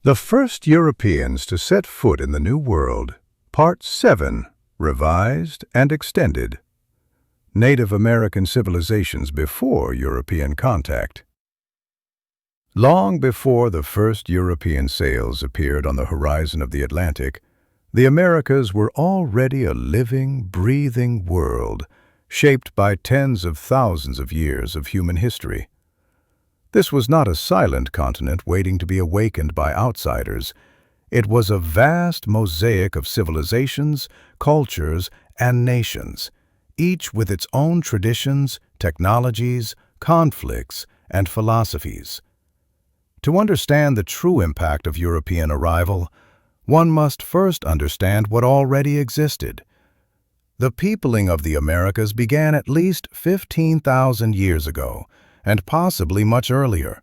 The First Europeans to Set Foot in the New World, Part 7, Revised and Extended. Native American Civilizations Before European Contact. Long before the first European sails appeared on the horizon of the Atlantic, the Americas were already a living, breathing world, shaped by tens of thousands of years of human history. This was not a silent continent waiting to be awakened by outsiders. It was a vast mosaic of civilizations, cultures, and nations, each with its own traditions, technologies, conflicts, and philosophies. To understand the true impact of European arrival, one must first understand what already existed. The peopling of the Americas began at least 15,000 years ago, and possibly much earlier.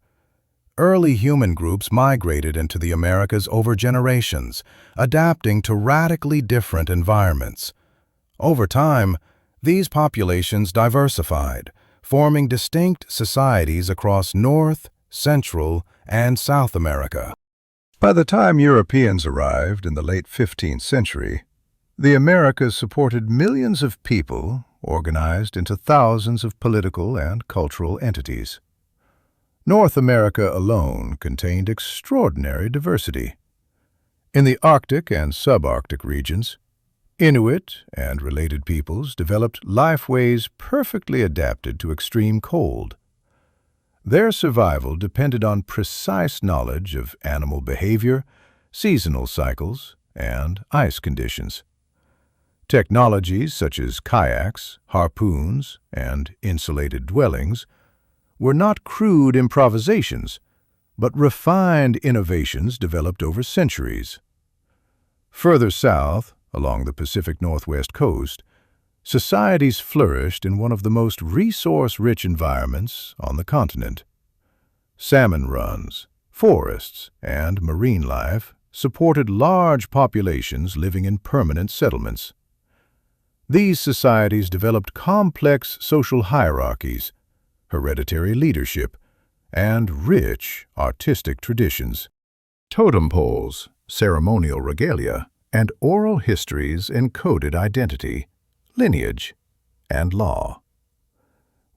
Early human groups migrated into the Americas over generations, adapting to radically different environments. Over time, these populations diversified, forming distinct societies across North, Central, and South America. By the time Europeans arrived in the late 15th century, the Americas supported millions of people organized into thousands of political and cultural entities. North America alone contained extraordinary diversity. In the Arctic and subarctic regions, Inuit and related peoples developed lifeways perfectly adapted to extreme cold. Their survival depended on precise knowledge of animal behavior, seasonal cycles, and ice conditions. Technologies such as kayaks, harpoons, and insulated dwellings were not crude improvisations, but refined innovations developed over centuries. Further south, along the Pacific Northwest coast, societies flourished in one of the most resource-rich environments on the continent. Salmon runs, forests, and marine life supported large populations living in permanent settlements. These societies developed complex social hierarchies, hereditary leadership, and rich artistic traditions. Totem poles, ceremonial regalia, and oral histories encoded identity, lineage, and law.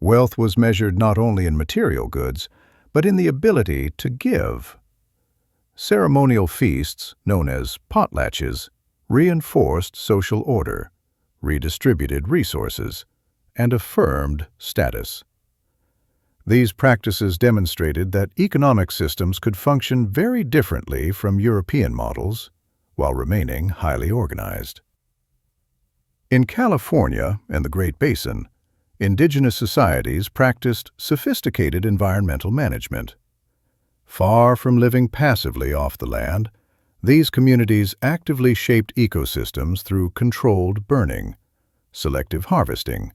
Wealth was measured not only in material goods, but in the ability to give. Ceremonial feasts, known as potlatches, reinforced social order, redistributed resources, and affirmed status. These practices demonstrated that economic systems could function very differently from European models, while remaining highly organized. In California and the Great Basin, indigenous societies practiced sophisticated environmental management. Far from living passively off the land, these communities actively shaped ecosystems through controlled burning, selective harvesting,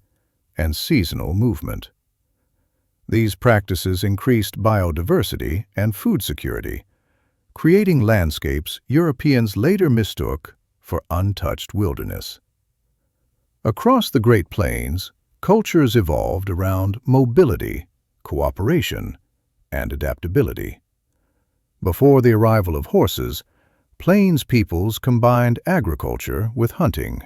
and seasonal movement. These practices increased biodiversity and food security, creating landscapes Europeans later mistook for untouched wilderness. Across the Great Plains, cultures evolved around mobility, cooperation, and adaptability. Before the arrival of horses, Plains peoples combined agriculture with hunting.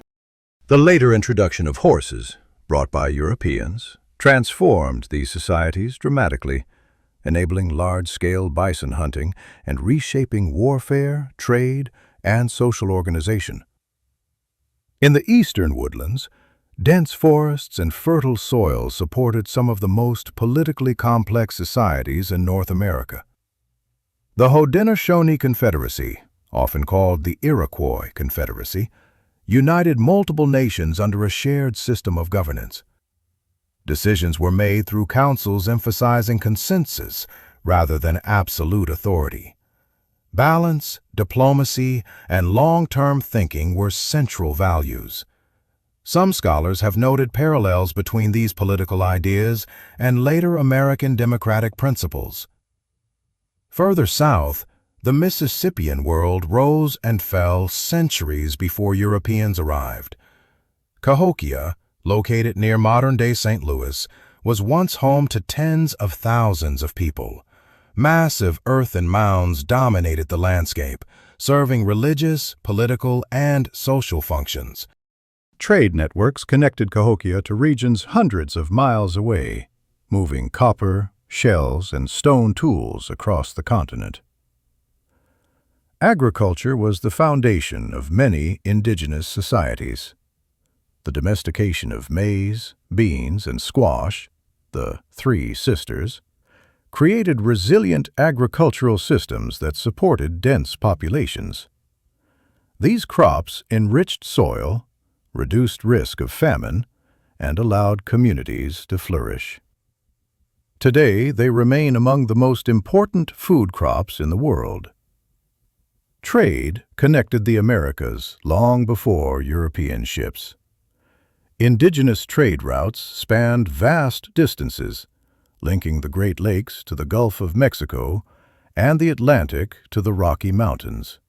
The later introduction of horses, brought by Europeans, transformed these societies dramatically, enabling large-scale bison hunting and reshaping warfare, trade, and social organization. In the eastern woodlands, dense forests and fertile soil supported some of the most politically complex societies in North America. The Haudenosaunee Confederacy, often called the Iroquois Confederacy, united multiple nations under a shared system of governance. Decisions were made through councils emphasizing consensus rather than absolute authority. Balance, diplomacy, and long-term thinking were central values. Some scholars have noted parallels between these political ideas and later American democratic principles. Further south, the Mississippian world rose and fell centuries before Europeans arrived. Cahokia, located near modern-day St. Louis, was once home to tens of thousands of people. Massive earthen mounds dominated the landscape, serving religious, political, and social functions. Trade networks connected Cahokia to regions hundreds of miles away, moving copper, shells, and stone tools across the continent. Agriculture was the foundation of many indigenous societies. The domestication of maize, beans, and squash, the three sisters, created resilient agricultural systems that supported dense populations. These crops enriched soil, reduced risk of famine, and allowed communities to flourish. Today, they remain among the most important food crops in the world. Trade connected the Americas long before European ships. Indigenous trade routes spanned vast distances, linking the Great Lakes to the Gulf of Mexico and the Atlantic to the Rocky Mountains.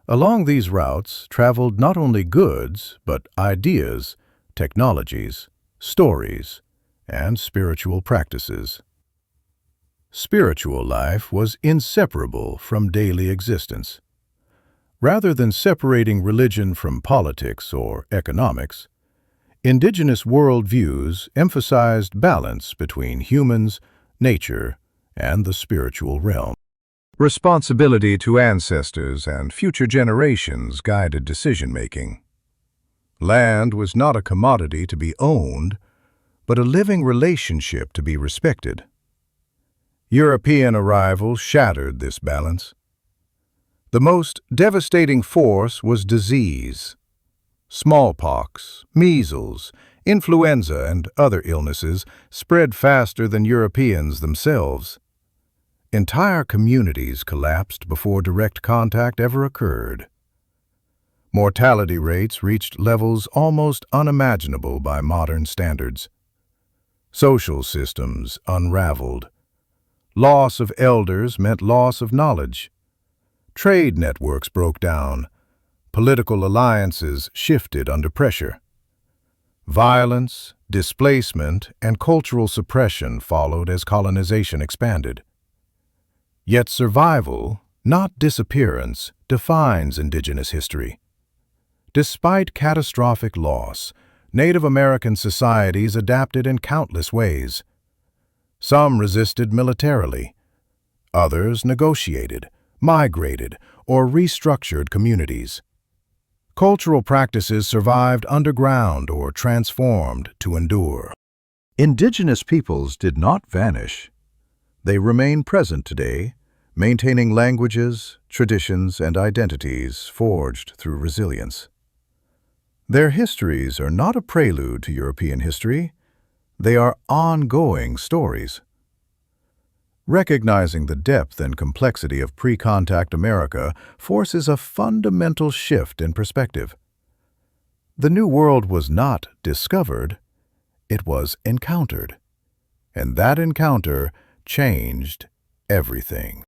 Along these routes traveled not only goods, but ideas, technologies, stories, and spiritual practices. Spiritual life was inseparable from daily existence. Rather than separating religion from politics or economics, indigenous worldviews emphasized balance between humans, nature, and the spiritual realm. Responsibility to ancestors and future generations guided decision-making. Land was not a commodity to be owned, but a living relationship to be respected. European arrival shattered this balance. The most devastating force was disease. Smallpox, measles, influenza, and other illnesses spread faster than Europeans themselves. Entire communities collapsed before direct contact ever occurred. Mortality rates reached levels almost unimaginable by modern standards. Social systems unraveled. Loss of elders meant loss of knowledge. Trade networks broke down. Political alliances shifted under pressure. Violence, displacement, and cultural suppression followed as colonization expanded. Yet survival, not disappearance, defines indigenous history. Despite catastrophic loss, Native American societies adapted in countless ways. Some resisted militarily. Others negotiated, migrated, or restructured communities. Cultural practices survived underground or transformed to endure. Indigenous peoples did not vanish. They remain present today, maintaining languages, traditions, and identities forged through resilience. Their histories are not a prelude to European history. They are ongoing stories. Recognizing the depth and complexity of pre-contact America forces a fundamental shift in perspective. The New World was not discovered, it was encountered. And that encounter changed everything.